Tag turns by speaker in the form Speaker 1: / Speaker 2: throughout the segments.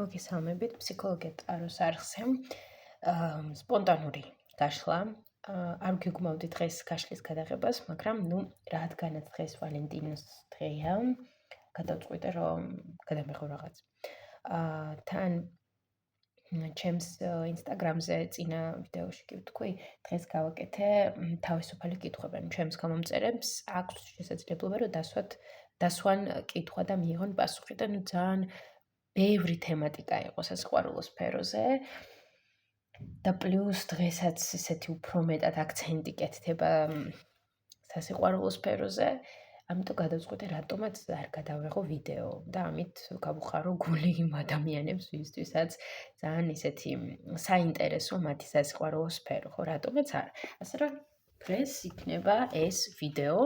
Speaker 1: მოგესალმებით, ფსიქოლოგია ტაროს არხზე. სპონტანური გაშლა. არ გიგმავდი დღეს გაშლის გადაღებას, მაგრამ რადგანაც დღეს ვალენტინოს დღეა, გადავწყვიტე რომ გადამეღო რაღაც. თან ჩემს ინსტაგრამზე წინა ვიდეოში კი ვთქვი, დღეს გავაკეთე თავისუფალი კითხვები. ჩემს გამომწერებს აქვს შესაძლებლობა რომ დასვან კითხვა და მიიღონ პასუხი და ძალიან ბევრი თემატიკა იყო სასიყვარულო სფეროზე და პლუს დღესაც ისეთი უფრო მეტად აქცენტი კეთდება სასიყვარულო სფეროზე, ამიტომ გადავწყვიტე რატომაც არ გადავეღო ვიდეო და ამით გავუხარო გული იმ ადამიანებს, ვისთვისაც ძალიან ისეთი საინტერესო მათი სასიყვარულო სფერო, ხო, რატომაც არა. ასე რომ დღეს იქნება ეს ვიდეო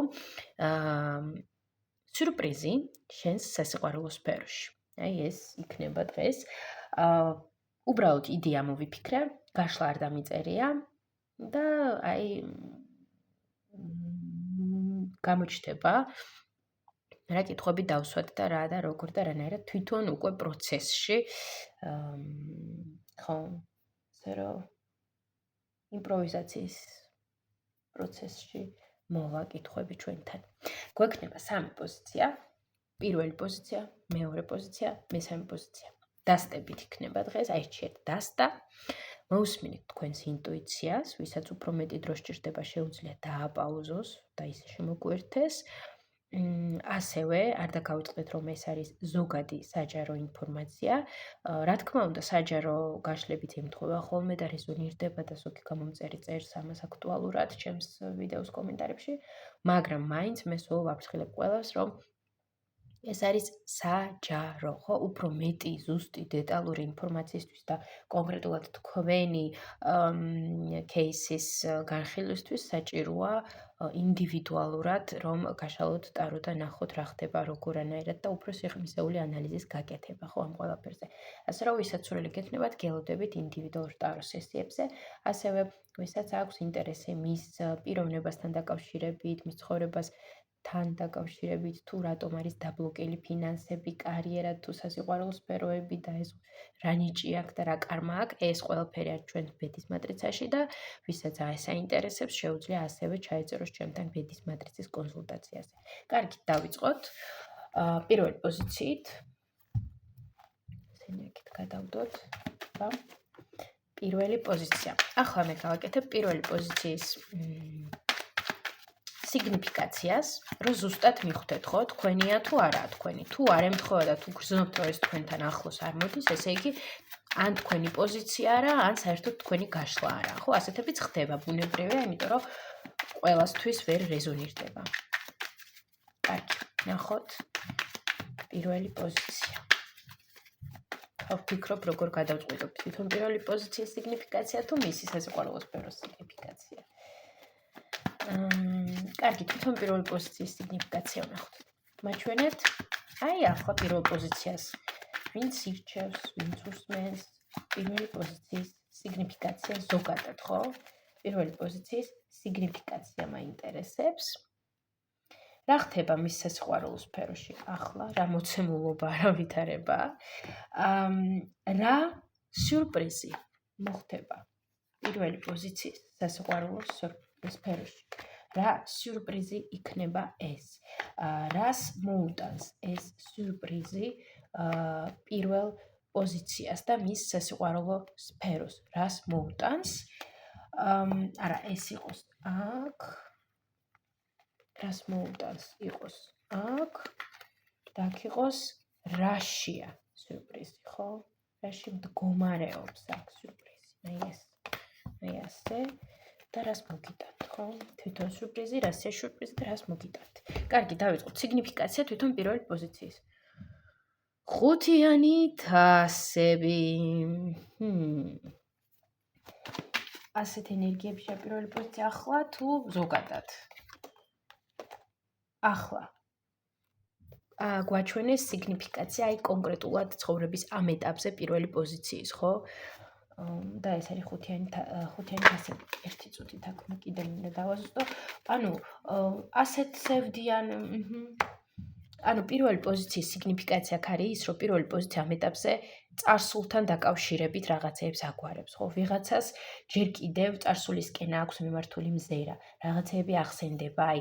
Speaker 1: სიურპრიზი შენს სასიყვარულო სფეროში. აი ეს იქნება დღეს. უბრალოდ იდეა მოვიფიქრე, გაშლა არ დამიწერია და აი გამოჩნდება რა კითხვები დავსვათ და რა და როგორ და რანაირად თვითონ უკვე პროცესში ხო, ასე რომ იმპროვიზაციის პროცესში მოვა კითხვები ჩვენთან. გვექნება სამი პოზიცია. პირველი პოზიცია, მეორე პოზიცია, მესამე პოზიცია. დასტებით იქნება დღეს, აი შეერთ დასტა. მოусმინეთ თქვენს ინტუიციას, ვისაც უფრო მეტი დრო სჭირდება, შეუძლია დააპაუზოს და ისე შემოგვერთეს. ასევე არ დაგავიწყდეთ, რომ ეს არის ზოგადი საჯარო ინფორმაცია. რა თქმა უნდა, საჯარო გაშლებით ემთხვევა ხოლმე და რეზონირდება და ზოგი გამომწერი წერს ამას აქტუალურად ჩემს ვიდეოს კომენტარებში, მაგრამ მაინც მე სულ ვაფრთხილებ ყველას, რომ ეს არის საჯარო, ხო, უფრო მეტი ზუსტი დეტალური ინფორმაციისთვის და კონკრეტულად თქვენი кейსის განხილვისთვის საჭიროა ინდივიდუალურად, რომ გაშალოთ ტარო და ნახოთ რა ხდება როგორანაირად და უფრო სიღრმისეული ანალიზის გაკეთება, ხო, ამ ყველაფერზე. ასე რომ ვისაც სურვილი გექნებათ, გელოდებით ინდივიდუალურ ტარო სესიებზე, ასევე ვისაც აქვს ინტერესი მის პიროვნებასთან დაკავშირებით, მის ცხოვრებას თან დაკავშირებით, თუ რატომ არის დაბლოკილი ფინანსები, კარიერა, თუ სასიყვარულო სფეროები და ეს რა ნიჭი აქვს და რა კარმა აქვს, ეს ყველაფერი არის ჩვენს ბედის მატრიცაში და ვისაც საინტერესებს, შეუძლია ასევე ჩაეწეროს ჩემთან ბედის მატრიცის კონსულტაციაზე. კარგით, დავიწყოთ. პირველი პოზიციით. ესენი აქეთ გადავდოთ. პირველი პოზიცია. ახლა მე გავაკეთებ პირველი პოზიციის სიგნიფიკაციას, რომ ზუსტად მიხვდეთ, ხო, თქვენია თუ არაა თქვენი. თუ არ ემთხვევა და თუ გრძნობთ, რომ ეს თქვენთან ახლოს არ მოდის, ესე იგი ან თქვენი პოზიცია არა, ან საერთოდ თქვენი გაშლა არა, ხო, ასეთებიც ხდება, ბუნებრივია, იმიტომ რომ ყველასთვის ვერ რეზონირდება. კარგი, ნახოთ პირველი პოზიცია. ვფიქრობ, როგორ გადავწყვიტოთ თვითონ პირველი პოზიციის სიგნიფიკაცია თუ მისი სასიყვარულო სფეროს სიგნიფიკაცია. კარგი, თვითონ პირველი პოზიციის სიგნიფიკაცია ვნახოთ. მაჩვენეთ, აი ახლა პირველ პოზიციას ვინც ირჩევს, ვინც უსმენს პირველი პოზიციის სიგნიფიკაცია ზოგადად, ხო? პირველი პოზიციის სიგნიფიკაცია მაინტერესებს. რა ხდება მის სასიყვარულო სფეროში ახლა, რა მოცემულობა, რა ვითარება? რა სიურპრიზი მოხდება პირველი პოზიციის სასიყვარულო სფეროში? რა სიურპრიზი იქნება ეს? რას მოუტანს ეს სიურპრიზი პირველ პოზიციას და მის სასიყვარულო სფეროს? რას მოუტანს? არა, ეს იყოს აქ. რას მოუტანს იყოს აქ? და აქ იყოს რაშია სიურპრიზი, ხო? რაში მდგომარეობს აქ სიურპრიზი? აი ასე. და რას მოგიტანთ, ხო? თვითონ სიურპრიზი, რასია სიურპრიზი და რას მოგიტანთ. კარგი, დავიწყოთ. სიგნიფიკაცია თვითონ პირველი პოზიციის. ხუთიანი თასები. ასეთ ენერგიებშია პირველი პოზიცია ახლა თუ ზოგადად? ახლა. გვაჩვენეს სიგნიფიკაცია აი კონკრეტულად ცხოვრების ამ ეტაპზე პირველი პოზიციის, ხო? და ეს არის ხუთიანი თასი. ერთი წუთით აქ კიდე მინდა დავაზუსტო. ანუ ასეთ სევდიან ანუ პირველი პოზიციის სიგნიფიკაცია არის ის, რომ პირველი პოზიცია ამ ეტაპზე წარსულთან დაკავშირებით რაღაცეებს აგვარებს, ხო? ვიღაცას ჯერ კიდევ წარსულისკენ აქვს მიმართული მზერა, რაღაცეები ახსენდება, აი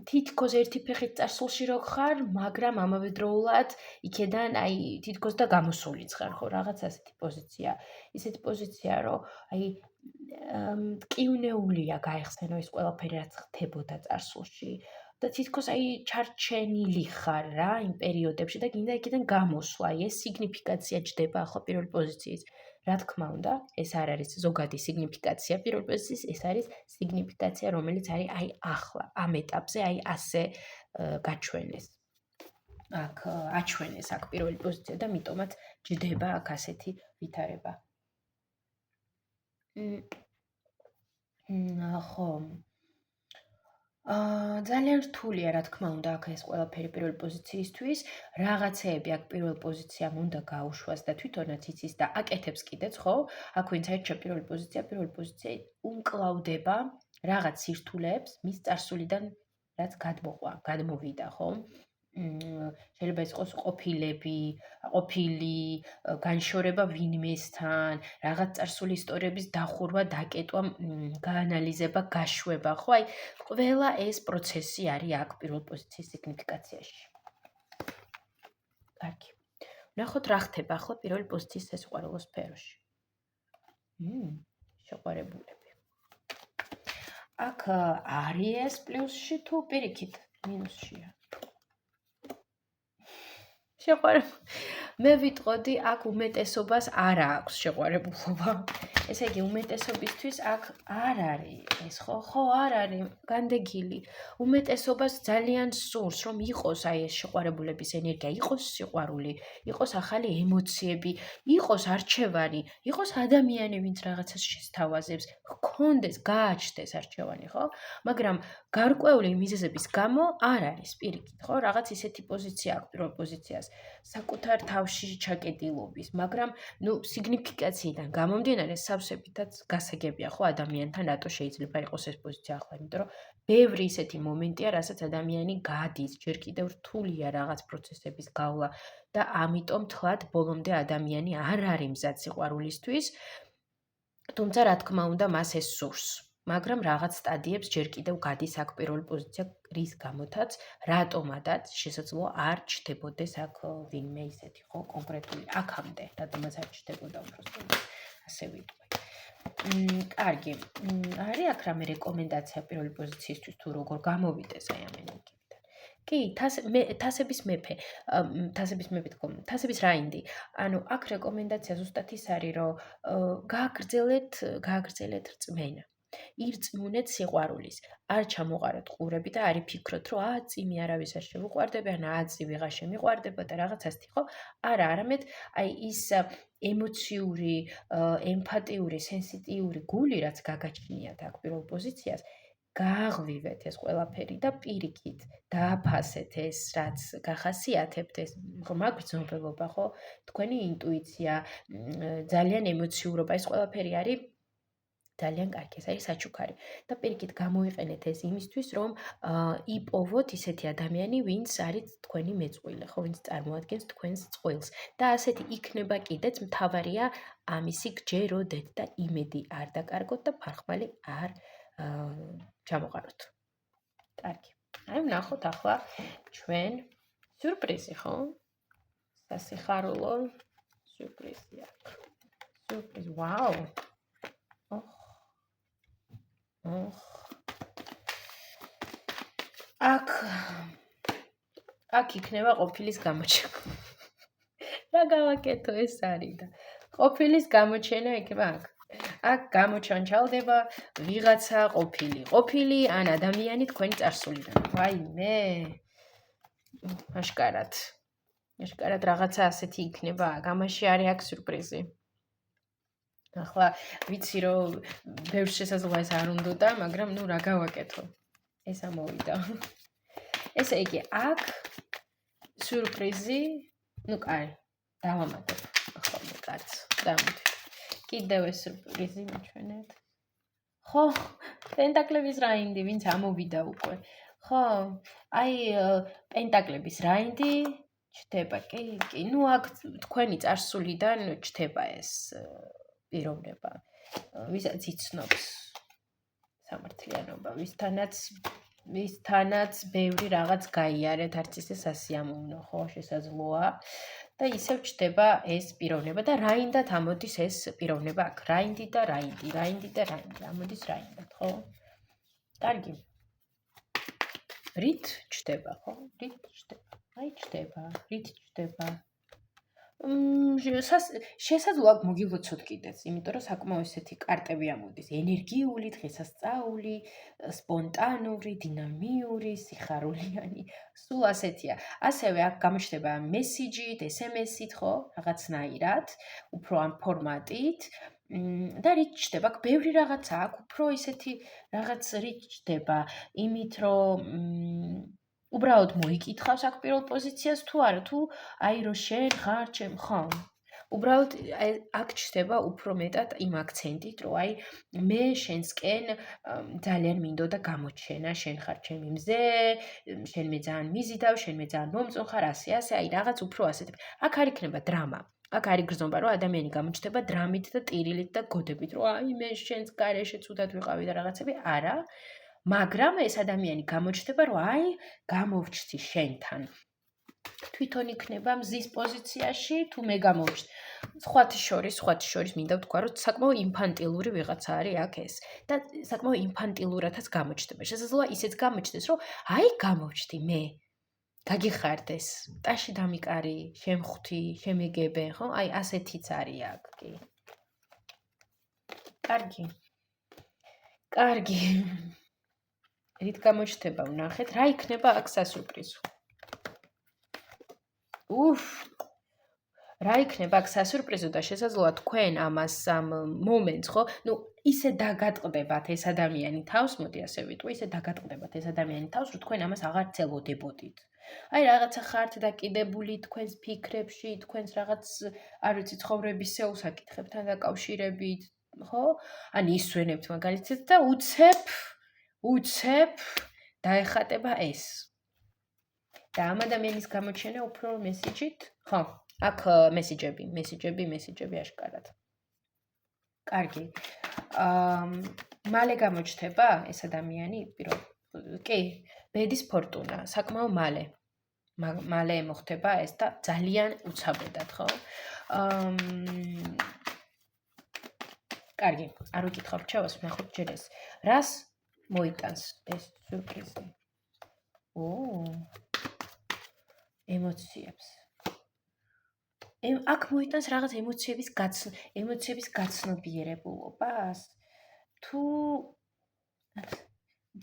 Speaker 1: თითქოს ერთი ფეხით წარსულში რო ხარ, მაგრამ ამავდროულად იქედან აი თითქოს და გამოსულიც ხარ, ხო? რაღაც ასეთი პოზიცია. ისეთი პოზიცია, რომ აი მტკივნეულია გაიხსენო ის ყველაფერი, რაც ხდებოდა წარსულში. და თითქოს აი ჩარჩენილი ხარ რა იმ პერიოდებში და გინდა იქიდან გამოსვლა, ეს სიგნიფიკაცია ჯდება ახლა პირველი პოზიციის. რა თქმა უნდა, ეს არ არის ზოგადი სიგნიფიკაცია პირველი პოზიციის, ეს არის სიგნიფიკაცია, რომელიც არის აი ახლა, ამ ეტაპზე აი ასე გაჩვენეს. აქ აჩვენეს აქ პირველი პოზიცია და მიტომაც ჯდება აქ ასეთი ვითარება. ხო. ძალიან რთულია, რა თქმა უნდა, აქ ეს ყველაფერი პირველი პოზიციისთვის. რაღაცეები აქ პირველი პოზიციამ უნდა გაუშვას და თვითონაც იცის და აკეთებს კიდეც, ხო? აქ ვინც აირჩია პირველი პოზიცია უმკლავდება რაღაც სირთულეებს მის წარსულიდან, რაც გადმოვიდა, ხო? შეიძლება ეს იყოს ყოფილი განშორება ვინმესთან, რაღაც წარსული ისტორიების დახურვა, დაკეტვა, გაანალიზება, გაშვება, ხო? აი, ყველა ეს პროცესი არის აქ პირველ პოზიციის სიგნიფიკაციაში. კარგი. ნახოთ რა ხდება ახლა პირველი პოზიციის სასიყვარულო სფეროში. შეყვარებულები. აქ არის პლუსში თუ პირიქით მინუსშია? მე ვიტყოდი აქ უმეტესობას არ აქვს შეყვარებულობა. ესე იგი უმეტესობისთვის აქ არ არის ეს ხო არ არის განდეგილი. უმეტესობას ძალიან სურს რომ იყოს აი ეს შეყვარებულების ენერგია, იყოს სიყვარული, იყოს ახალი ემოციები, იყოს არჩევანი, იყოს ადამიანი ვინც რაღაცას შესთავაზებს, გქონდეს, გააჩნდეს არჩევანი, ხო? მაგრამ გარკვეული მიზეზების გამო არ არის პირიქით, ხო? რაღაც ისეთი პოზიცია აქვს პირველ პოზიციას. საკუთარ თავში ჩაკეტილობის, მაგრამ სიგნიფიკაციიდან გამომდინარე სავსებითაც გასაგებია ხო ადამიანთან რატო შეიძლება იყოს ეს პოზიცია ახლა, იმიტომ რომ ბევრი ისეთი მომენტია, რასაც ადამიანი გადის, ჯერ კიდევ რთულია რაღაც პროცესების გავლა და ამიტომ თლად ბოლომდე ადამიანი არ არის მზად სიყვარულისთვის, თუმცა რა თქმა უნდა მას ეს სურს. მაგრამ რაღაც სტადიებს ჯერ კიდევ გადის აქ პირველი პოზიცია, რის გამოთაც რატომადაც შესაძლოა არ ჩდებოდეს აქ ვინმე ისეთი ხო კონკრეტული აქამდე, რატომაც არ ჩდებოდა უბრალოდ ასე ვიტყვი. კარგი. არის აქ რამე რეკომენდაცია პირველი პოზიციისთვის თუ როგორ გამოვიდეს აი ამ ენერგიებიდან. კი, თასების მეფე, თასების რაინდი. ანუ აქ რეკომენდაცია ზუსტად ის არის, რომ გააგრძელეთ რწმენა. ირწმუნეთ სიყვარულის. არ ჩამოყარეთ ყურები და არ იფიქროთ, რომ წიმი არავის არ შევუყვარდები, ან წი ვიღა შემიყვარდება და რაღაც ასეთი, ხო? არა, არამედ აი ის ემოციური, ემპათიური, სენსიტიური გული, რაც გაგაჩნიათ აქ პირველ პოზიციას, გააღვივეთ ეს ყველაფერი და პირიქით დააფასეთ ეს, რაც გახასიათებთ ეს, ხო, მაგბრძნობელობა, ხო? თქვენი ინტუიცია, ძალიან ემოციურობა, ეს ყველაფერი არის ძალიან კარგი, ეს არის საჩუქარი. და პირიქით გამოიყენეთ ეს იმისთვის, რომ იპოვოთ ისეთი ადამიანი, ვინც არის თქვენი მეწყვილე, ხო, ვინც წარმოადგენს თქვენს წყვილს. და ასეთი იქნება კიდეც, მთავარია ამისი გჯეროდეთ და იმედი არ დაკარგოთ და ფარხმალი არ ჩამოყაროთ. კარგი. აი, ვნახოთ ახლა ჩვენ სიურპრიზი, ხო? სასიხარულო სიურპრიზი აქვს. სიურპრიზი, ვაუ! აქ იქნება ყოფილის გამოჩენა. რა გავაკეთო ეს არის და ყოფილის გამოჩენა იქნება აქ. აქ გამოჩანჩალდება ვიღაცა ყოფილი ან ადამიანი თქვენი წარსულიდან. ვაიმე. აშკარად რაღაცა ასეთი იქნება. გამაში არის აქ სიურპრიზი. ახლა ვიცი რომ ბევრ შესაძლოა ეს არ უნდოდა, მაგრამ რა გავაკეთო? ეს ამოვიდა. ესე იგი, აქ სიურპრიზი, კაი, დავამატებ. ახლა კაც, დამოდი. კიდევ ეს სიურპრიზი მიჩვენეთ. ხო, პენტაკლების რაინდი, ვინც ამოვიდა უკვე. ხო, აი პენტაკლების რაინდი ჩდება, კი, ნუ აქ თქვენი წარსულიდან ჩდება ეს პიროვნება, ვისაც იცნობს სამართლიანობა, ვისთანაც ბევრი რაღაც გაიარეთ, არც ისე სასიამოვნო, ხო, შესაძლოა და ისევ ჩდება ეს პიროვნება და რაინდად ამოდის ეს პიროვნება აქ, რაინდი და რაინდი, ამოდის რაინდად, ხო? კარგი. რით ჩდება, ხო? რით ჩდება? აი ჩდება, რით ჩდება? შესაძლოა მოგილოცოთ კიდეც, იმიტომ რომ საკმაოდ ესეთი კარტები ამოდის, ენერგიული, დღესასწაული, სპონტანური, დინამიური, სიხარულიანი, სულ ასეთია. ასევე აქ გამოჩნდება მესიჯით, SMS-ით, ხო, რაღაცნაირად, უფრო ამ ფორმატით და რით ჩდება? აქ ბევრი რაღაცა აქვს, უფრო ისეთი რაღაც რით ჩდება, იმით რომ უბრალოდ მოიკითხავს აქ პირველ პოზიციას თუ არა, თუ აი რომ შენ ხარ ჩემ, ხო. უბრალოდ აქ ჩდება უფრო მეტად იმ აქცენტით, რომ აი მე შენსკენ ძალიან მინდოდა გამოჩენა, შენ ხარ ჩემი მზე, შენ მე ძალიან მიზიდავ, შენ მე ძალიან მომწონ ხარ, ასე, აი რაღაც უფრო ასეთ. აქ არ იქნება დრამა. აქ არის გრძნობა, რომ ადამიანი გამოჩნდება დრამით და ტირილით და გოდებით, რომ აი მე შენს გარეშე ცუდად ვიყავი და რაღაცები, არა. მაგრამ ეს ადამიანი გამოჩნდება, რომ აი გამოვჩთი შენთან. თვითონ იქნება მზის პოზიციაში, თუ მე გამოვჩთ. სხვათა შორის მინდა ვთქვა, რომ საკმაოდ ინფანტილური ვიღაცა არის აქ ეს. და საკმაოდ ინფანტილურადაც გამოჩნდება. შესაძლოა ისეც გამოჩნდეს, რომ აი გამოვჩთი მე. გაგიხარდეს, ტაში დამიკარი, შემხვთი, შემეგებე, ხო? აი ასეთიც არის აქ, კი. კარგი. რით გამოჩნდება, ვნახეთ, რა იქნება აქ სასურპრიზო. რა იქნება აქ სასურპრიზო და შესაძლოა თქვენ ამას ამ მომენტს, ხო? ნუ ისე დაგატყდებათ ეს ადამიანი თავს, მოდი ასე ვიტყვი, ისე დაგატყდებათ ეს ადამიანი თავს, რომ თქვენ ამას აღარ ცელოდებოდით. აი რაღაცა ხართ დაკიდებული თქვენს ფიქრებში, თქვენს რაღაც, არ ვიცი, ცხოვრებისეულ საკითხებთან დაკავშირებით, ხო? ან ისვენებთ მაგალითად და უცებ დაეხატება ეს. და ამ ადამიანის გამოჩენა უფრო მესიჯით, ხო? აქ მესიჯები აშკარად. კარგი. მალე გამოჩნდება ეს ადამიანი, კი, ბედის ფორტუნა, საკმაოდ მალე მოხდება ეს და ძალიან უცაბედად, ხო? კარგი, არ ვიკითხავ რჩევას, ვნახოთ ჯერ ეს. რას მოიტანს ეს სიურპრიზი? ემოციებს. აქ მოიტანს რაღაც ემოციების გაცნობიერებულობას? თუ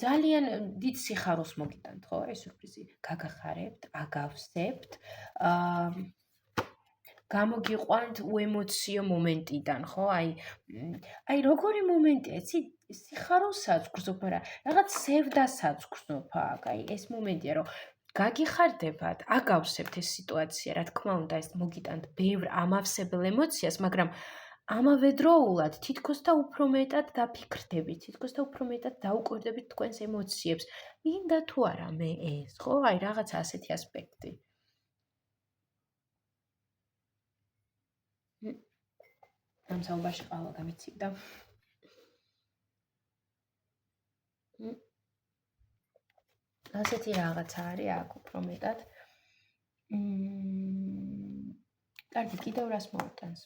Speaker 1: ძალიან დიდ სიხარულს მოგიტანთ, ხო, ეს სიურპრიზი? გაგახარებთ, აგავსებთ, გამოგიყვანთ უემოციო მომენტიდან, ხო? აი როგორი მომენტია, იცი, სიხარულსაც გრძნობ, მაგრამ რაღაც სევდასაც გრძნობ აქ, აი ეს მომენტია, რომ გაგიხარდებათ, აგავსებთ ეს სიტუაცია, რა თქმა უნდა, ეს მოგიტანთ ბევრ ამავსებელ ემოციას, მაგრამ ამავდროულად თითქოს და უფრო მეტად დაფიქრდებით, თითქოს და უფრო მეტად დაუკვირდებით თქვენს ემოციებს. მინდა თუ არა მე ეს, ხო? აი რაღაცა ასეთი ასპექტი. ამ საუბარში ყავა გამიცივდა. ასეთი რაღაცა არის აქ უფრო მეტად. კარგი, კიდევ რას მოუტანს?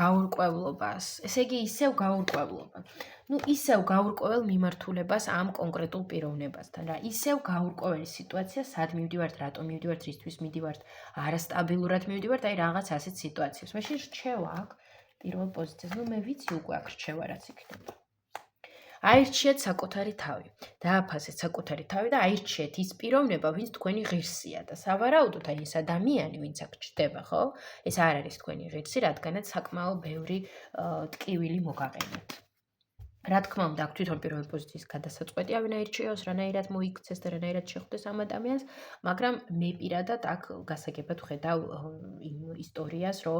Speaker 1: გაურკვევლობას. ესე იგი, ისევ გაურკვევლობა. ნუ ისევ გაურკვევლ მიმართულებას ამ კონკრეტულ პიროვნებასთან რა. ისევ გაურკვეველი სიტუაცია, სად მივდივართ, რატომ მივდივართ, რისთვის მივდივართ, არასტაბილურად მივდივართ, აი რაღაც ასეთ სიტუაციებს. მაშინ რჩევა აქ პირველ პოზიციაზე. ნუ მე ვიცი უკვე აქ რჩევა რაც იქნება. აირჩიეთ საკუთარი თავი. დააფასეთ საკუთარი თავი და აირჩიეთ ის პიროვნება, ვინც თქვენი ღირსია და სავარაუდოდ აი ეს ადამიანი, ვინც აქ ჩდება, ხო? ეს არ არის თქვენი ღირსი, რადგანაც საკმაოდ ბევრი ტკივილი მოგაყენეთ. რა თქმა უნდა, აქ თვითონ პირველი პოზიციის გადასაწყვეტია, ვინ აირჩიოს, რანაირად მოიქცეს და რანაირად შეხვდეს ამ ადამიანს, მაგრამ მე პირადად აქ გასაგებად ვხედავ იმ ისტორიას, რომ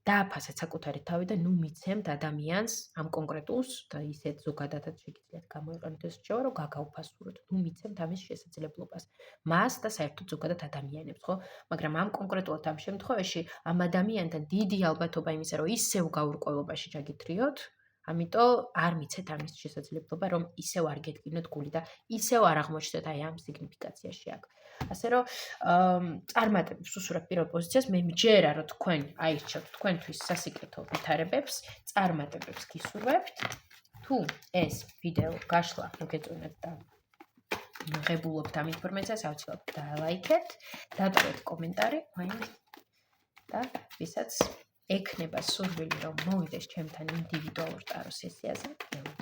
Speaker 1: დააფასეთ საკუთარი თავი და ნუ მიცემთ ადამიანს ამ კონკრეტულს და ისეთ ზოგადადაც შეგიძლიათ გამოიყენოთ ეს რჩევა, რომ გაგაუფასუროთ, ნუ მიცემთ ამის შესაძლებლობას. მას და საერთოდ ზოგადად ადამიანებს, ხო? მაგრამ ამ კონკრეტულად ამ შემთხვევაში ამ ადამიანთან დიდი ალბათობა იმისა, რომ ისევ გაურკვევლობაში ჩაგითრიოთ, ამიტომ არ მიცეთ ამის შესაძლებლობა, რომ ისევ არ გეტკინოთ გული და ისევ არ აღმოჩნდეთ აი ამ სიგნიფიკაციაში აქ. ასე რომ წარმატებებს უსურვებ პირველ პოზიციას, მე მჯერა რომ თქვენ აირჩევთ თქვენთვის სასიკეთო ვითარებებს, წარმატებებს გისურვებთ. თუ ეს ვიდეო გაშლა მოგეწონათ და ღებულობთ ამ ინფორმაციას, აუცილებლად დალაიქეთ, დატოვეთ კომენტარი, მაინც და ვისაც ექნება სურვილი რომ მოვიდეს ჩემთან ინდივიდუალურ ტარო სესიაზე, მოვიდეთ.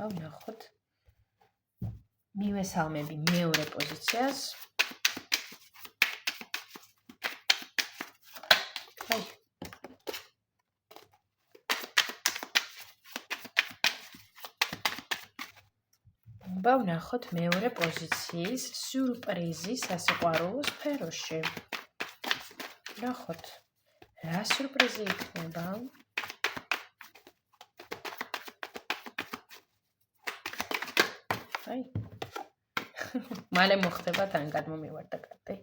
Speaker 1: ვნახოთ. მივესალმები მეორე პოზიციას. აი. ვნახოთ მეორე პოზიციის სიურპრიზი სასიყვარულო სფეროში. ვნახოთ. რა სიურპრიზი იქნება? აი. მალე მოხდება თან გადმომივარდა კარტი.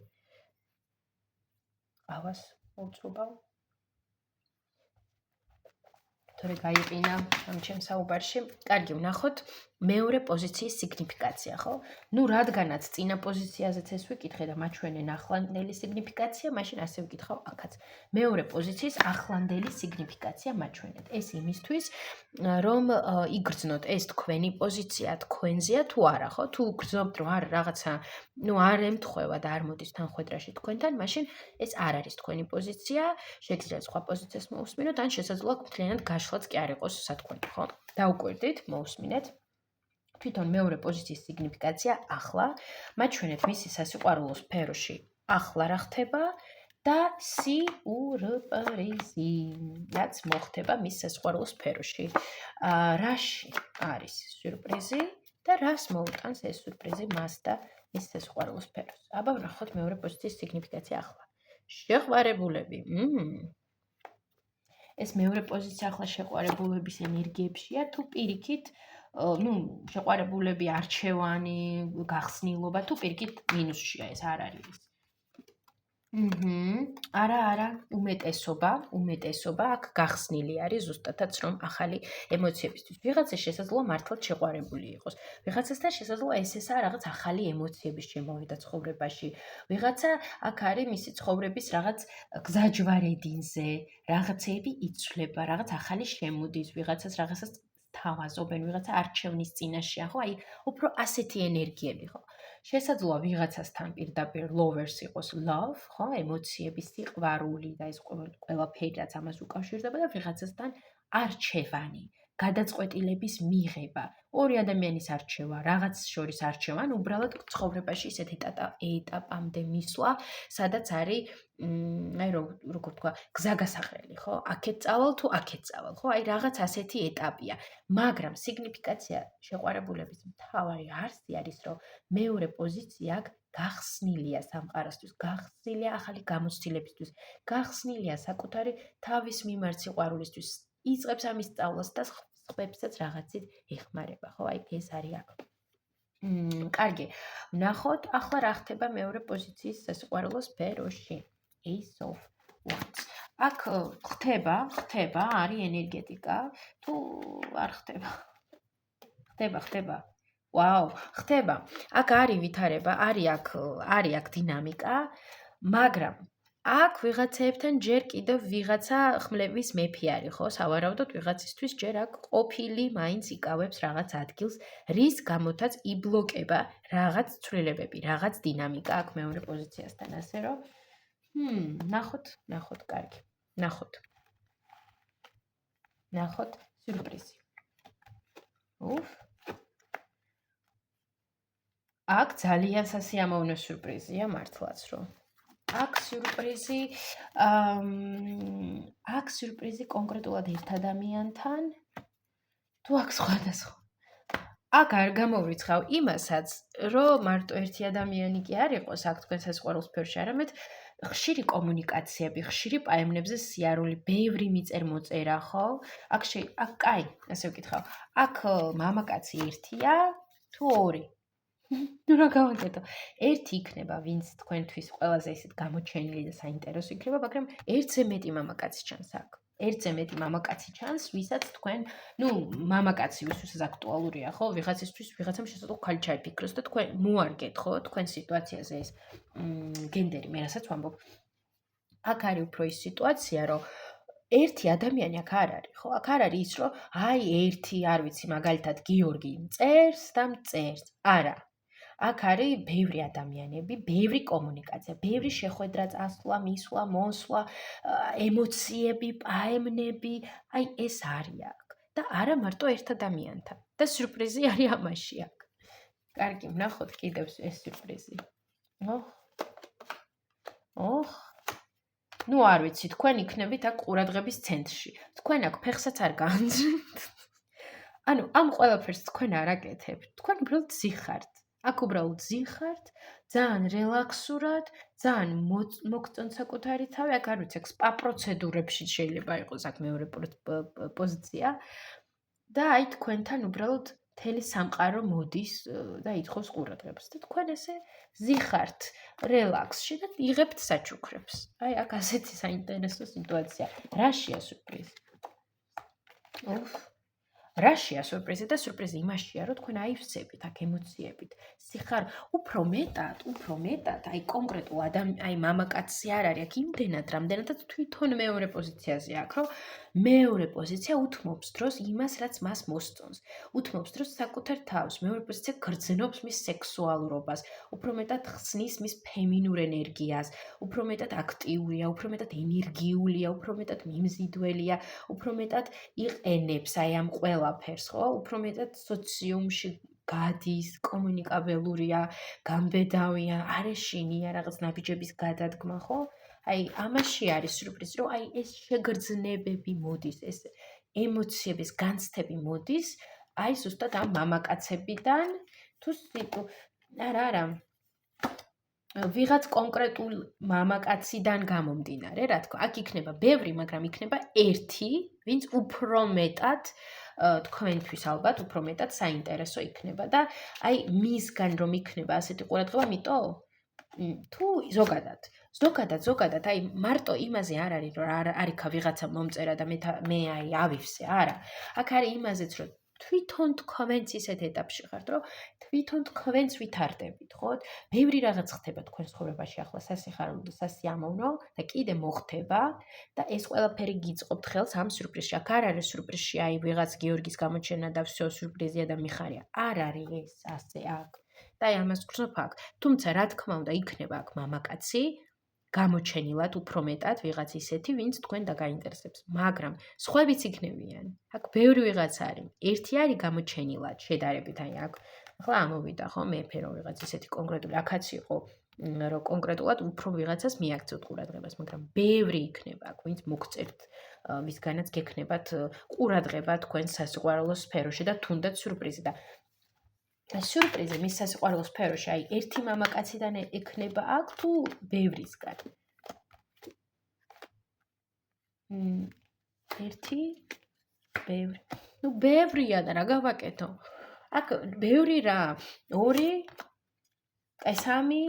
Speaker 1: ავას უწუბავ. თორე გაიყინა ამ ჩემ საუბარში. კარგი, ვნახოთ მეორე პოზიციის სიგნიფიკაცია, ხო? ნუ რადგანაც წინა პოზიციაზეც ეს ვიკითხე და მაჩვენე ახლანდელი სიგნიფიკაცია, მაშინ ასე ვკითხავ აქაც. მეორე პოზიციის ახლანდელი სიგნიფიკაცია მაჩვენეთ. ეს იმისთვის, რომ იგრძნოთ ეს თქვენი პოზიცია თქვენზეა თუ არა, ხო? თუ გრძნობთ, რომ არ რაღაცა, ნუ არ ემთხვევა და არ მოდის თანხვედრაში თქვენთან, მაშინ ეს არ არის თქვენი პოზიცია, შეგიძლიათ სხვა პოზიციას მოусმინოთ, ან შესაძლოა მთლიანად გაშლაც კი არ იყოს სათქმელი, ხო? დაუკვირდით, მოусმინეთ. თვითონ მეორე პოზიციის სიგნიფიკაცია ახლა, მაჩვენეთ მისი სასიყვარულო სფეროში ახლა რა ხდება და სიურპრიზი, რაც მოხდება მის სასიყვარულო სფეროში. რაში არის სიურპრიზი და რას მოუტანს ეს სიურპრიზი მას და მის სასიყვარულო სფეროს. აბა ვნახოთ მეორე პოზიციის სიგნიფიკაცია ახლა. შეყვარებულები. ეს მეორე პოზიცია ახლა შეყვარებულების ენერგიებშია თუ პირიქით ნუ შეყვარებულები არჩევანი, გახსნილობა თუ პირიქით მინუსშია ეს არ არის. არა, უმეტესობა აქ გახსნილი არის ზუსტადაც რომ ახალი ემოციებისთვის. ვიღაცა შესაძლოა მართლაც შეყვარებული იყოს. ვიღაცასთან შესაძლოა ესა რაღაც ახალი ემოციების შემოვიდა ცხოვრებაში. ვიღაცა აქ არის მისი ცხოვრების რაღაც გზაჯვარედინზე, რაღაცეები იცვლება, რაღაც ახალი შემოდის, ვიღაცას რაღაცას თავაზობენ, ვიღაცა არჩევნის წინაშეა, ხო? აი, უფრო ასეთი ენერგიები, ხო? შესაძლოა ვიღაცასთან პირდაპირ lovers იყოს love, ხო? ემოციების სიყვარული და ეს ყველაფერი რაც ამას უკავშირდება და ვიღაცასთან არჩევანი, გადაწყვეტილების მიღება, ორი ადამიანის არჩევა, რაღაც შორის არჩევა, ან უბრალოდ ცხოვრებაში ისეთ ეტაპამდე მისვლა, სადაც არის აი როგორ თქვა, გზაგასაყრელი, ხო? აქეთ წავალ თუ აქეთ წავალ, ხო? აი რაღაც ასეთი ეტაპია. მაგრამ სიგნიფიკაცია შეყვარებულების მთავარი არსი არის, რომ მეორე პოზიცია აქ გახსნილია სამყაროსთვის, გახსნილია ახალი გამოცდილებისთვის, გახსნილია საკუთარი თავის მიმართ სიყვარულისთვის, იწყებს ამის სწავლას და სხვებსაც რაღაცით ეხმარება, ხო? აი ეს არის აქ. კარგი. ვნახოთ ახლა რა ხდება მეორე პოზიციის სასიყვარულო სფეროში. Ace of Wands. აქ ხდება, არის ენერგეტიკა, თუ არ ხდება? ხდება. ვაუ, ხდება. აქ არის ვითარება, არის აქ დინამიკა, მაგრამ აქ ვიღაცებთან ჯერ კიდევ ვიღაცა ხმლების მეფე არის, ხო? სავარაუდოდ ვიღაცისთვის ჯერ აქ ყოფილი მაინც იკავებს რაღაც ადგილს, რის გამოთაც იბლოკება რაღაც ცვლილებები, რაღაც დინამიკა აქ მეორე პოზიციასთან, ასე რომ ნახოთ, კარგი. ნახოთ სიურპრიზი. აქ ძალიან სასიამოვნო სიურპრიზია მართლაც, რომ აქ სიურპრიზი კონკრეტულად ერთ ადამიანთან თუ აქ სხვადასხვა. აქ არ გამოვრიცხავ იმასაც, რომ მარტო ერთი ადამიანი კი არ იყოს აქ თქვენ სასიყვარულო სფეროში, არამედ ხშირი კომუნიკაციები, ხშირი პაემნებზე სიარული, ბევრი მიწერ-მოწერა, ხო? აქ კაი, ასე ვკითხავ. აქ მამაკაცი ერთია თუ ორი? ნუ რა გავაკეთო? ერთი იქნება, ვინც თქვენთვის ყველაზე ისეთ გამოჩენილი და საინტერესო იქნება, მაგრამ ერთზე მეტი მამაკაცი ჩანს აქ. ერთზე მეტი მამაკაცი ჩანს, ვისაც თქვენ, მამაკაცი ვისთვის აქტუალურია, ხო? ვიღაცისთვის, ვიღაცამ შესაძლოა ხალი ჩაიფიქროს და თქვენ მოარგეთ, ხო? თქვენ სიტუაციაზე ეს გენდერი, მე რასაც ვამბობ. აქ არის უფრო ის სიტუაცია, რომ ერთი ადამიანი აქ არ არის, ხო? აქ არ არის ის, რომ აი ერთი, არ ვიცი, მაგალითად გიორგი წერს და მწერს. არა. აქ არის ბევრი ადამიანები, ბევრი კომუნიკაცია, ბევრი შეხვედრა, წასვლა, მისვლა, მოსვლა, ემოციები, პაემნები, აი ეს არის აქ. და არა მარტო ერთ ადამიანთან. და სიურპრიზი არის ამაში აქ. კარგი, ვნახოთ კიდევ ეს სიურპრიზი. ნუ არ ვიცი, თქვენ იქნებით აქ ყურადღების ცენტრში. თქვენ აქ ფეხსაც არ გაანძრით. ანუ ამ ყველაფერს თქვენ არ აკეთებთ. თქვენ უბრალოდ ზიხართ. აქ უბრალოდ ზიხართ, ძალიან რელაქსურად, ძალიან მოგწონთ საკუთარი თავი, აქ არ ვიცი, აქ სპა პროცედურებში შეიძლება იყოს აქ მეორე პოზიცია. და აი თქვენთან უბრალოდ მთელი სამყარო მოდის და ითხოვს ყურადღებას. და თქვენ ესე ზიხართ რელაქსში და იღებთ საჩუქრებს. აი აქ ასეთი საინტერესო სიტუაცია. რაშია სურპრიზი? რაშია სურპრიზი და სურპრიზი იმაშია, რომ თქვენ აივსებით აქ ემოციებით. სიხარ უფრო მეტად, აი კონკრეტულ აი მამაკაცი არ არის აქ იმდენად, რამდენადაც თვითონ მეორე პოზიციაზე აქ, რომ მეორე პოზიცია უთმობს დროს იმას, რაც მას მოსწონს. უთმობს დროს საკუთარ თავს. მეორე პოზიცია გრძნობს მის სექსუალურობას, უფრო მეტად ხსნის მის ფემინურ ენერგიას, უფრო მეტად აქტიურია, უფრო მეტად ენერგიულია, უფრო მეტად მიმზიდველია, უფრო მეტად იყენებს აი ამ ყველაფერს, ხო? უფრო მეტად სოციუმში გადის, კომუნიკაბელურია, გამბედავია, არ ეშინია რაღაც ნაბიჯების გადადგმა, ხო? აი ამაში არის სურპრიზი, რომ აი ეს შეგრძნებები მოდის, ეს ემოციების განცდები მოდის, აი ზუსტად ამ მამაკაცებიდან თუ არა. ვიღაც კონკრეტულ მამაკაციდან გამომდინარე, რა თქმა, აქ იქნება ბევრი, მაგრამ იქნება ერთი, ვინც უფრო მეტად თქვენთვის ალბათ უფრო მეტად საინტერესო იქნება და აი მისგან რომ იქნება ასეთი ყურადღება, ამიტომ თუ ზოგადად აი მარტო იმაზე არ არის რომ არიქა ვიღაცა მომწერა და მე აი ავივსე, არა. აქ არის იმაზეც რომ თვითონ თქვენც ისეთ ეტაპში ხართ, რომ თვითონ თქვენც ვითარდებით, ხო? ბევრი რაღაც ხდება თქვენ ცხოვრებაში ახლა სასიხარულო და სასიამოვნო და კიდე მოხდება და ეს ყველაფერი გიწყობთ ხელს ამ სურპრიზში. აქ არ არის სურპრიზში, აი ვიღაც გიორგის გამოჩენა და всё სურპრიზია და მიხარია. არ არის ეს ასე აქ. და აი ამას გრძნობ აქ. თუმცა რა თქმა უნდა იქნება აქ მამაკაცი გამოჩენილად უფრო მეტად ვიღაც ისეთი, ვინც თქვენ დაგაინტერესებს, მაგრამ სხვაებიც იქნებიან. აქ ბევრი ვიღაც არის. ერთი არის გამოჩენილად შედარებით, აი აქ ახლა ამოვიდა ხო მეფე რომ ვიღაც ისეთი კონკრეტული აქაც იყო რომ კონკრეტულად უფრო ვიღაცას მიაქცევთ ყურადღებას, მაგრამ ბევრი იქნება აქ, ვინც მოგწერთ, ვისგანაც გექნებათ ყურადღება თქვენ სასიყვარულო სფეროში და თუნდაც სურპრიზი და სურპრიზი მის სასიყვარულო სფეროში, აი ერთი მამაკაციდან ექნება აქ თუ ბევრისგან? ერთი, ბევრი. ნუ ბევრია და რა გავაკეთო? აქ ბევრი რა, ორი, აი სამი,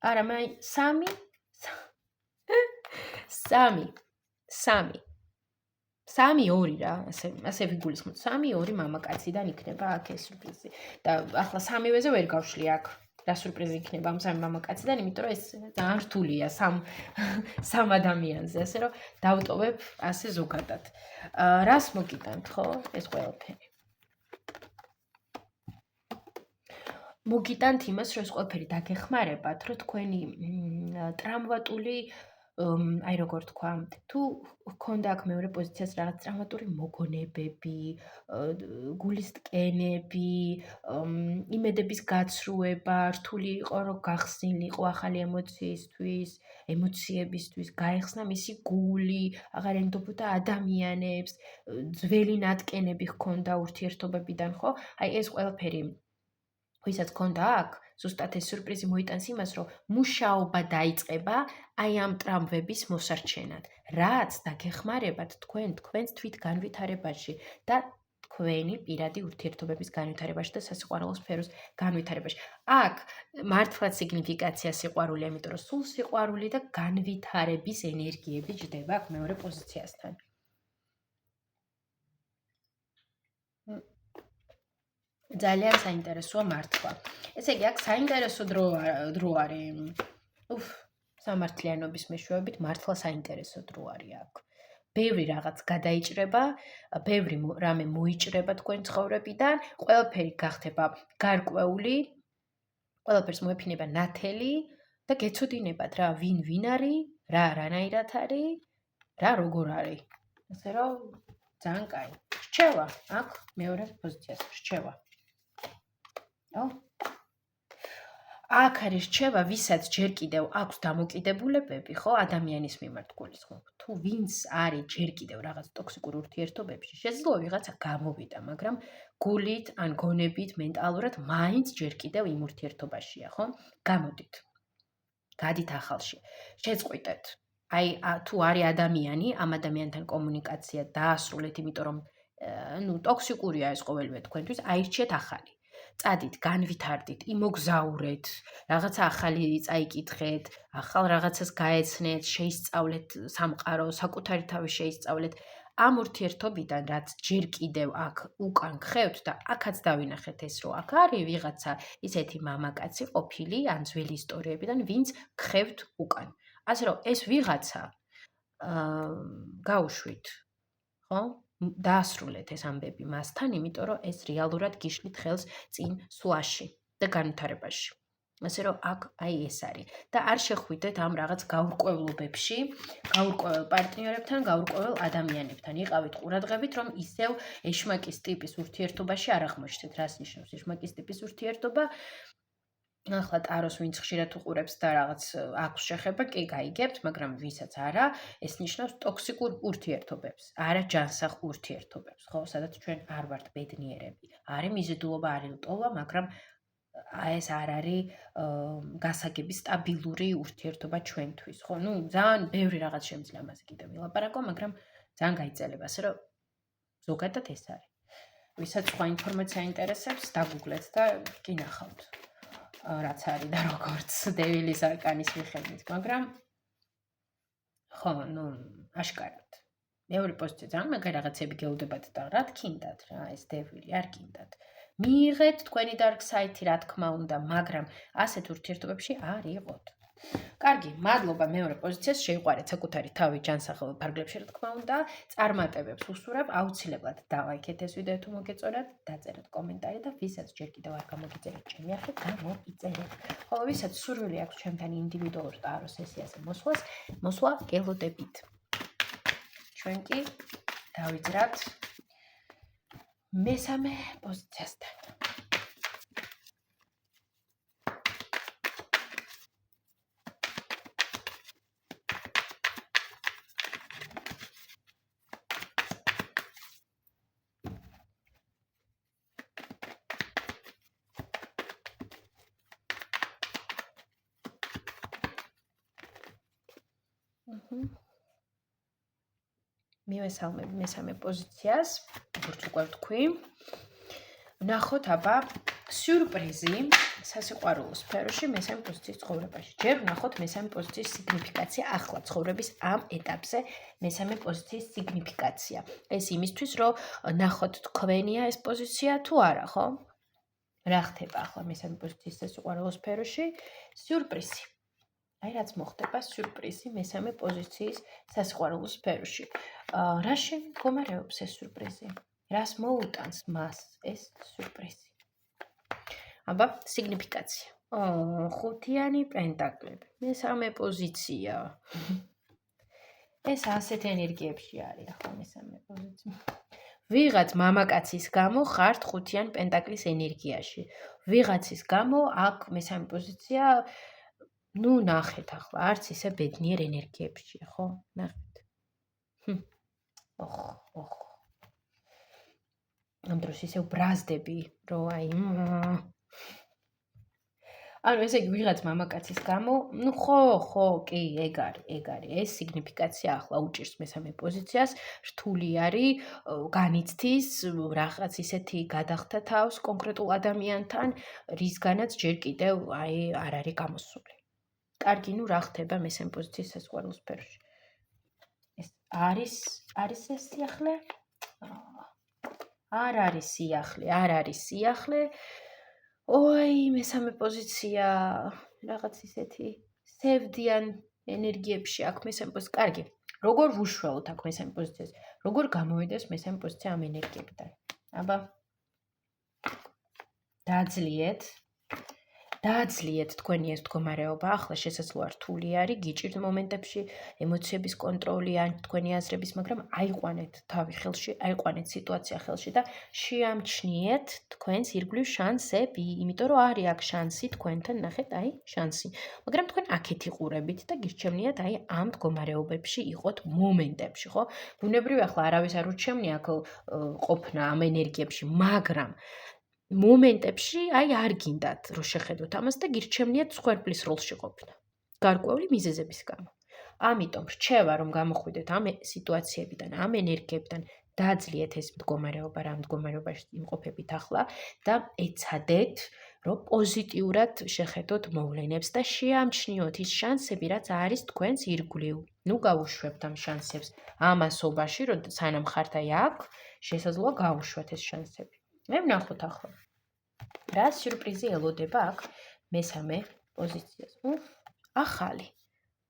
Speaker 1: არა, მაი სამი. სამი, ორი რა, ასე ვიგულისხმოთ. სამი, ორი მამაკაციდან იქნება აქ ეს სურპრიზი. და ახლა სამივეზე ვერ გავშლი აქ. რა სურპრიზი იქნება ამ სამი მამაკაციდან, იმიტომ რომ ეს ძალიან რთულია სამ ადამიანზე, ასე რომ დავტოვებ ასე ზოგადად. რას მოგიტანთ, ხო? ეს ყველაფერი. მოგიტანთ იმას, რომ ეს ყველაფერი დაგეხმარებათ, რომ თქვენი ტრამვატული აი როგორ თქვა, თუ გქონდა აქ მეორე პოზიციას რაღაც ტრამატული მოგონებები, გულის ტკენები, იმედების გაცრუება, რთული იყო, რომ გახსნილიყო ახალი ემოციებისთვის, გაეხსნა მისი გული, აღარ ენდობოდა ადამიანებს, ძველი ნატკენები ჰქონდა ურთიერთობებიდან, ხო? აი ეს ყველაფერი ვისაც ჰქონდა აქ, ზუსტად ეს სიურპრიზი მოიტანს იმას, რომ მუშაობა დაიწყება აი ამ ტრამვების მოსარჩენად, რაც დაგეხმარებათ თქვენს თვითგანვითარებაში და თქვენი პირადი ურთიერთობების განვითარებაში და სასიყვარულო სფეროს განვითარებაში. აქ მართლაც სიგნიფიკაცია სიყვარული, იმიტომ რომ სულ სიყვარული და განვითარების ენერგიები ჯდება აქ მეორე პოზიციასთან. ძალიან საინტერესოა მართლა. ესე იგი, აქ საინტერესო დრო არის. სამართლიანობის მეშვეობით მართლა საინტერესო დრო არის აქ. ბევრი რაღაც გადაიჭრება, ბევრი რამე მოიჭრება თქვენ ცხოვრებიდან, ყველაფერი გახდება გარკვეული, ყველაფერს მოეფინება ნათელი და გეცოდინებათ რა ვინ არის, რა რანაირად არის, რა როგორ არის. ასე რომ ძალიან კაი. რჩევა აქ მეორე პოზიციას რჩევა. აქ არის რჩევა, ვისაც ჯერ კიდევ აქვს დამოკიდებულებები, ხო, ადამიანის მიმართ გულისხმობ. თუ ვინც არის ჯერ კიდევ რაღაც ტოქსიკურ ურთიერთობებში, შესაძლოა ვიღაცა გამოვიდა, მაგრამ გულით ან გონებით, მენტალურად მაინც ჯერ კიდევ იმ ურთიერთობაშია, ხო? გამოდით. გადით ახალში. შეწყვიტეთ. აი, თუ არის ადამიანი, ამ ადამიანთან კომუნიკაცია დაასრულეთ, იმიტომ რომ ტოქსიკურია ეს ყოველივე თქვენთვის, აირჩიეთ ახალი. წადით, განვითარდით, იმოგზაურეთ, რაღაცა ახალი წაიკითხეთ, ახალ რაღაცას გაეცნეთ, შეისწავლეთ სამყარო, საკუთარი თავი შეისწავლეთ. ამ ურთიერთობიდან, რაც ჯერ კიდევ აქ უკან გხევთ და აქაც დავინახეთ ეს, რომ აქ არის ვიღაცა ისეთი მამაკაცი ყოფილი, ან ძველი ისტორიებიდან, ვინც გხევთ უკან. ასე რომ ეს ვიღაცა გაუშვით, ხო? დაასრულეთ ეს ამბები მასთან, იმიტომ რომ ეს რეალურად გიშლით ხელს წინ სვლაში და განვითარებაში. ასე რომ აქ აი ეს არის და არ შეხვიდეთ ამ რაღაც გაურკვევლობებში, გაურკვეველ პარტნიორებთან, გაურკვეველ ადამიანებთან. იყავით ყურადღებით, რომ ისევ ეშმაკის ტიპის ურთიერთობაში არ აღმოჩნდეთ. რას ნიშნავს ეშმაკის ტიპის ურთიერთობა? ახლა ტაროს ვინც ხშირად უყურებს და რაღაც აქვს შეხება, კი გაიგებთ, მაგრამ ვისაც არა, ეს ნიშნავს ტოქსიკურ ურთიერთობებს, არა ჯანსაღ ურთიერთობებს, ხო, სადაც ჩვენ არ ვართ ბედნიერები. არის მიზიდულობა, არის ლტოლვა, მაგრამ ეს არ არის გასაგები სტაბილური ურთიერთობა ჩვენთვის, ხო? ძალიან ბევრი რაღაც შემიძლია ამაზე კიდევ ვილაპარაკო, მაგრამ ძალიან გაიძელება, ასე რომ ზოგადად ეს არის. ვისაც სხვა ინფორმაცია ინტერესებს, დაგუგლეთ და კი ნახავთ. რაც არის და როგორც დევილის არკანის მიხედვით, მაგრამ ხო, აშკარად. მეორე პოზიცია ძალიან მაგარი რაღაცები გეუდებათ და რა თქინდათ რა, ეს დევილი არ გინდათ. მიიღეთ თქვენი dark side-ი, რა თქმა უნდა, მაგრამ ასეთ ურთიერთობებში არ იყოთ. კარგი, მადლობა მეორე პოზიციას, შეიყვარეთ საკუთარი თავი ჯანსაღ ფარგლებში, რა თქმა უნდა, წარმატებებს უსურებ, აუცილებლად დალაიქეთ ეს ვიდეო თუ მოგეწონათ, დაწერეთ კომენტარი და ვისაც ჯერ კიდევ არ გამოგიწერეთ ჩემი არხი, გამოიწერეთ. ხოლო ვისაც სურვილი აქვს ჩემთან ინდივიდუალურ ტარო სესიაზე მოსვლა გელოდებით. ჩვენ კი დავიძრათ მესამე პოზიციასთან. მივესალმებ მესამე პოზიციას, როგორც უკვე ვთქვი. ვნახოთ აბა სიურპრიზი სასიყვარულო სფეროში მესამე პოზიციის ცხოვრებაში. ჯერ ვნახოთ მესამე პოზიციის სიგნიფიკაცია ახლა ცხოვრების ამ ეტაპზე მესამე პოზიციის სიგნიფიკაცია. ეს იმისთვის, რომ ნახოთ თქვენია ეს პოზიცია თუ არა, ხო? რა ხდება ახლა მესამე პოზიციის სასიყვარულო სფეროში? სიურპრიზი. აი რაც მოხდება სიურპრიზი მესამე პოზიციის სასიყვარულო სფეროში. რა შემდგომარეობს ეს სიურპრიზი? რას მოუტანს მას ეს სიურპრიზი? აბა, სიგნიფიკაცია. ხუთიანი პენტაკლები. მესამე პოზიცია. ეს ასეთ ენერგიებში არის ახლა მესამე პოზიცია. ვიღაც მამაკაცის გამო ხართ ხუთიან პენტაკლის ენერგიაში. ვიღაცის გამო აქ მესამე პოზიცია, ნუ ნახეთ ახლა, არც ისე ბედნიერ ენერგიებშია, ხო? ნახეთ. ოხ. ამ დროს ისევ ბრაზდები, რომ აი ანუ ესე იგი ვიღაც მამაკაცის გამო, ნუ ხო, კი, ეგ არის. ეს სიგნიფიკაცია ახლა უჭირს მესამე პოზიციას, რთული არის, განიცდის რაღაც ისეთი გადახდა თავს კონკრეტულ ადამიანთან, რისგანაც ჯერ კიდევ აი არ არის გამოსული. კარგი, ნუ რა ხდება მესამე პოზიციის სასიყვარულო სფეროში? ეს არის ეს სიახლე? არ არის სიახლე. ой, მესამე პოზიცია რაღაც ისეთი სევდიან ენერგიებში აქ მესამე პოზიცია. კარგი, როგორ ვუშველოთ აქ მესამე პოზიციას? როგორ გამოვიდეს მესამე პოზიცია ამ ენერგიებიდან? აბა დააძლიეთ თქვენი ეს მდგომარეობა, ახლა შესაძლოა რთული არის, გიჭირთ მომენტებში ემოციების კონტროლი ან თქვენი აზრების, მაგრამ აიყვანეთ თავი ხელში, აიყვანეთ სიტუაცია ხელში და შეამჩნიეთ თქვენს ირგვლივ შანსები, იმიტომ რომ არის აქ შანსი თქვენთან, ნახეთ, აი, შანსი. მაგრამ თქვენ აქეთ იყურებით და გირჩევნიათ აი ამ მდგომარეობებში იყოთ მომენტებში, ხო? ბუნებრივი ახლა არავის არ ურჩევნია აქ ყოფნა ამ ენერგიებში, მაგრამ მომენტებში აი არ გინდათ რომ შეხედოთ ამას და გირჩევნიათ სხვერპლის როლში ყოფნა. გარკვეული მიზეზების გამო. ამიტომ რჩევა რომ გამოხვიდეთ ამ სიტუაციებიდან, ამ ენერგიებიდან, დააძლიეთ ეს მდგომარეობა, რა მდგომარეობაში იმყოფებით ახლა და ეცადეთ რომ პოზიტიურად შეხედოთ მოვლენებს და შეამჩნიოთ ის შანსები, რაც არის თქვენს ირგვლივ. ნუ გავუშვებთ ამ შანსებს ამასობაში, რომ სანამ ხართ აი აქ, შესაძლოა გავუშვათ ეს შანსები. მე ვნახოთ ახლა. რა სიურპრიზი ელოდება აქ მესამე პოზიციას?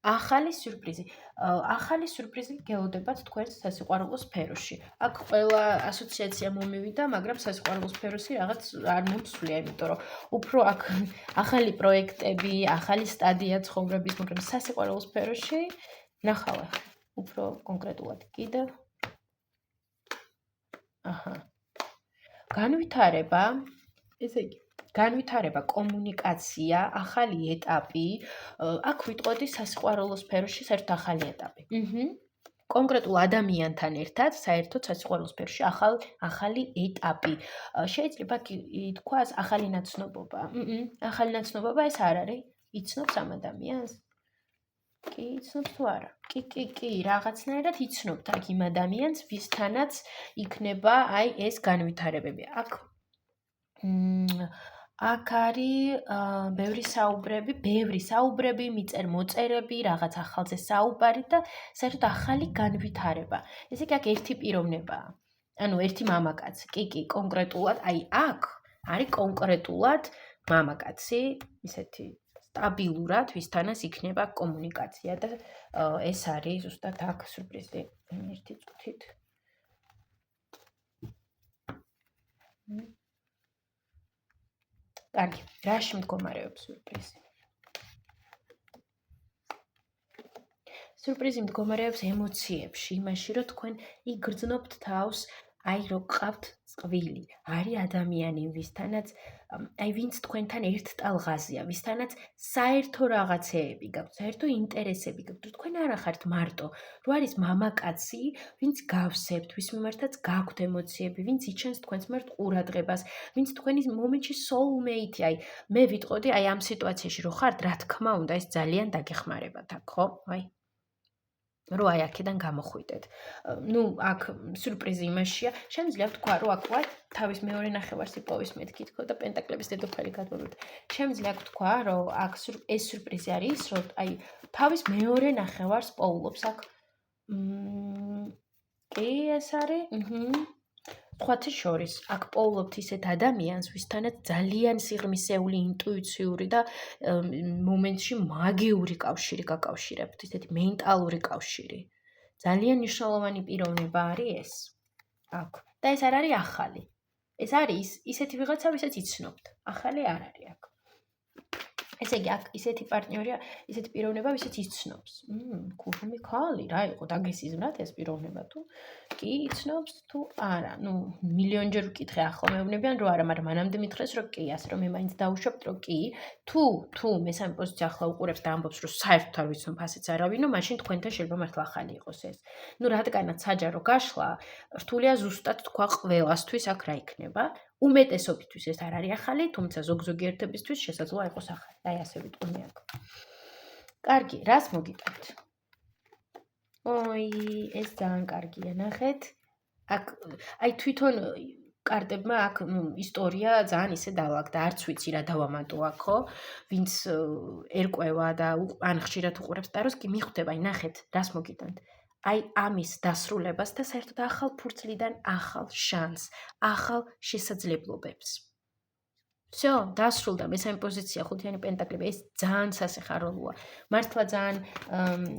Speaker 1: ახალი სიურპრიზი. ახალი სიურპრიზი გელოდებათ თქვენს სასიყვარულო სფეროში. აქ ყველა ასოციაცია მომივიდა, მაგრამ სასიყვარულო სფეროში რაღაც არ მომსვლია, იმიტომ რომ უფრო აქ ახალი პროექტები, ახალი სტადია ცხოვრების, მაგრამ სასიყვარულო სფეროში ნახავ ახლა. უფრო კონკრეტულად კიდევ. განვითარება, ესე იგი, განვითარება, კომუნიკაცია, ახალი ეტაპი, აქ ვიტყოდი სასიყვარულო სფეროში საერთოდ ახალი ეტაპი. კონკრეტულ ადამიანთან ერთად საერთოდ სასიყვარულო სფეროში ახალი ეტაპი. შეიძლება ითქვას ახალი ნაცნობობა. ახალი ნაცნობობა ეს არ არის. იცნობს ამ ადამიანს? კი, იცნობს თუ არა? კი, რაღაცნაირად იცნობთ აქ იმ ადამიანს, ვისთანაც იქნება აი ეს განვითარებები. აქ არის ბევრი საუბრები, მიწერ-მოწერები, რაღაც ახალზე საუბარი და საერთოდ ახალი განვითარება. ესე იგი, აქ ერთი პიროვნებაა. ანუ ერთი მამაკაცი. კი, კონკრეტულად, აი აქ არის კონკრეტულად მამაკაცი, ისეთი სტაბილურად, ვისთანაც იქნება კომუნიკაცია და ეს არის ზუსტად აქ სიურპრიზი. ერთი წუთით. კარგი, რაში მდგომარეობს სიურპრიზი? სიურპრიზი მდგომარეობს ემოციებში, იმაში, რომ თქვენ იგრძნობთ თავს, აი რო გყავთ წყვილი, არის ადამიანი, ვისთანაც აი ვინც თქვენთან ერთ ტალღაზეა, ვისთანაც საერთო რაღაცეები გაქვთ, საერთო ინტერესები გაქვთ, თქვენ არ ახართ მარტო, რო არის მამაკაცი, ვინც გავსებთ, ვის მიმართაც გაქვთ ემოციები, ვინც იჩენს თქვენს მიმართ ყურადღებას, ვინც თქვენი მომენტში soulmate-ი, აი მე ვიტყოდი, აი ამ სიტუაციაში რო ხართ, რა თქმა უნდა, ეს ძალიან დაგეხმარებათ აქ, ხო? აი რო აი აქედან გამოხვიდეთ. ნუ აქ სიურპრიზი იმაშია, შემიძლია ვთქვა, რომ აქ ვარ თავის მეორე ნახევარს იპოვის მეთქი თქო და პენტაკლების დედოფალი გადმოვიდა. შემიძლია ვთქვა, რომ აქ ეს სიურპრიზი არის ის, რომ აი თავის მეორე ნახევარს პოულობს აქ. კი, ეს არის. სხვათა შორის, აქ პოულობთ ისეთ ადამიანს, ვისთანაც ძალიან სიღრმისეული, ინტუიციური და მომენტში მაგიური კავშირი გაკავშირებთ, ისეთი მენტალური კავშირი. ძალიან მნიშვნელოვანი პიროვნება არის ეს. აქ. და ეს არ არის ახალი. ეს არის ისეთი ვიღაცა, ვისაც იცნობთ. ახალი არ არის აქ. ესე იგი, აქ ისეთი პარტნიორია, ისეთი პიროვნება, ვისაც იცნობს. ქურუმი ქალი რა იყო, დაგესიზმრათ ეს პიროვნება თუ კი იცნობს თუ არა. მილიონჯერ ვკითხე ახლა მეუბნებიან რომ არა, მაგრამ მანამდე მითხრეს რომ კი, ასე რომ მე მაინც დავუშვებთ რომ კი. თუ მესამე პოზიცია ახლა უყურებს და ამბობს რომ საერთოდ არ ვიცნობ ასეც არავინო, მაშინ თქვენთან შეიძლება მართლა ახალი იყოს ეს. რადგანაც საჯარო გაშლა, რთულია ზუსტად თქვა ყველასთვის აქ რა იქნება. უმეტესობისთვის ეს არ არის ახალი, თუმცა ზოგ-ზოგიერთებისთვის შესაძლოა იყოს ახალი. აი ასე ვიტყვი აქ. კარგი, რას მოგიტანთ? ეს ძალიან კარგია, ნახეთ. აქ აი თვითონ კარტებმა აქ ისტორია ძალიან ისე დავაგდა, არც ვიცი რა დავამატო აქ, ხო? ვინც ერკვევა და ან ხშირად უყურებს ტაროს, კი მიხვდება, აი ნახეთ, რას მოგიტანთ. აი ამის დასრულებას და საერთოდ ახალ ფურცლიდან ახალ შანსს, ახალ შესაძლებლობებს. всё, დასრულდა მესამე პოზიცია, ხუთიანი პენტაკლები, ეს ძალიან სასიხარულოა. მართლა ძალიან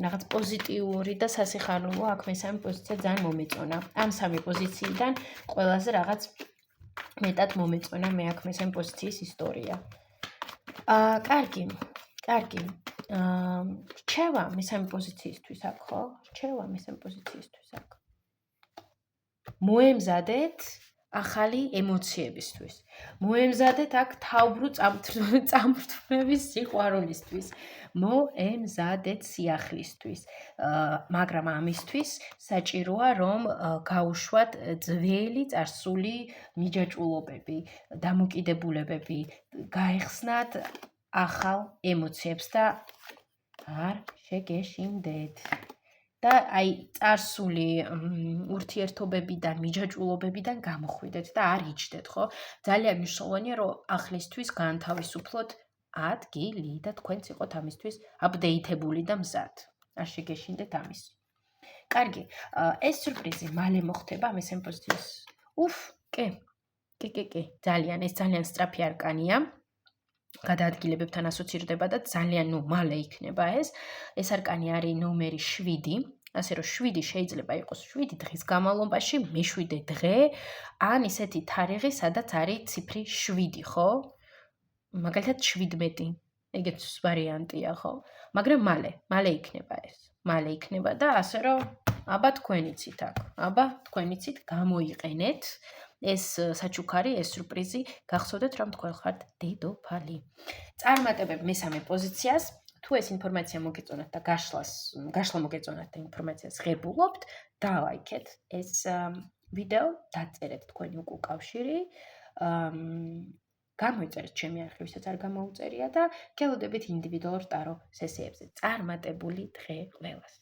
Speaker 1: რაღაც პოზიტიური და სასიხარულოა, აქ მესამე პოზიცია ძალიან მომეწონა. ამ სამი პოზიციიდან ყველაზე რაღაც მეტად მომეწონა მე აქ მესამე პოზიციის ისტორია. კარგი. რჩევა მესამე პოზიციისთვის აქ, ხო? რჩევა მესამე პოზიციისთვის აქ. მოემზადეთ ახალი ემოციებისთვის. მოემზადეთ აქ თავბრუ წამფრთმების სიყვარულისთვის. მოემზადეთ სიახლისთვის. მაგრამ ამისთვის საჭიროა რომ გაუშვათ ძველი წარსული მიჯაჭვულობები, დამოკიდებულებები, გაეხსნათ ახალ ემოციებს და არ შეგეშინდეთ. და აი წარსული ურთიერთობებიდან, მიჯაჭვულობებიდან გამოხვიდეთ და არ იჯდეთ, ხო? ძალიან მნიშვნელოვანია რომ ახლისთვის განთავისუფლოთ ადგილი და თქვენც იყოთ ამისთვის აპდეითებული და მზად. არ შეგეშინდეთ ამის. კარგი, ეს სიურპრიზი მალე მოხდება მესამე პოზიციის. კი. ეს ძალიან სწრაფი არკანია. გადაადგილებებთან ასოცირდება და ძალიან მალე იქნება ეს. ეს არკანი არის ნომერი 7. ასე რომ 7 შეიძლება იყოს 7 დღის განმავლობაში, მე-7 დღე, ან ისეთი თარიღი, სადაც არის ციფრი 7, ხო? მაგალითად 17. ეგეც ვარიანტია, ხო? მაგრამ მალე იქნება ეს. მალე იქნება და ასე რომ აბა თქვენიცით აქ. აბა თქვენიცით გამოიყენეთ ეს საჩუქარი, ეს სიურპრიზი, გახსოვდეთ რომ თქვენ ხართ დედოფალი. წარმატებებ მესამე პოზიციას. თუ ეს ინფორმაცია მოგეწონათ და გაშლა მოგეწონათ და ინფორმაციას ღებულობთ, დალაიქეთ ეს ვიდეო, დაწერეთ თქვენი უკავშირი, გამოიწერეთ ჩემი არხი, ვისაც არ გამოუწერია და გელოდებით ინდივიდუალურ ტარო სესიებზე. წარმატებული დღე ყველას.